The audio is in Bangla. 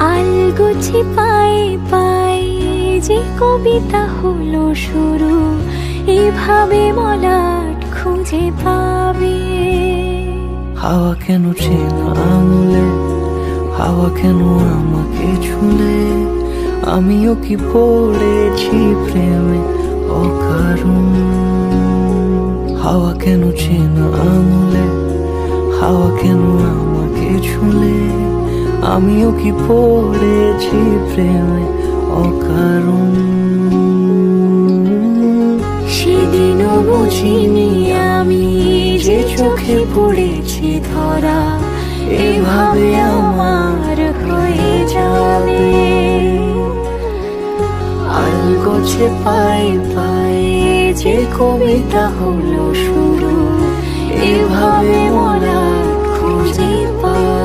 আলগোছে পায়ে পায়ে যে কবিতা হলো শুরু, এভাবে মলাট খুঁজে পাবে। হাওয়া কেন চেনা আঙুলে, হাওয়া কেন আমাকে ছুলে, আমিও কি পড়েছি প্রেমে অকারণ। হাওয়া কেন চেনা আঙুলে, হাওয়া কেন আমাকে ছুলে, আমিও কি পড়েছি প্রেমে অকারণ। সেদিনও বুঝিনি আমি যে চোখে পড়েছি ধরা, এভাবে আমার হয়ে যাবে। আলগোছে পায়ে পায়ে যে কবিতা হলো শুরু, এভাবে মলাট খুঁজে পাবে।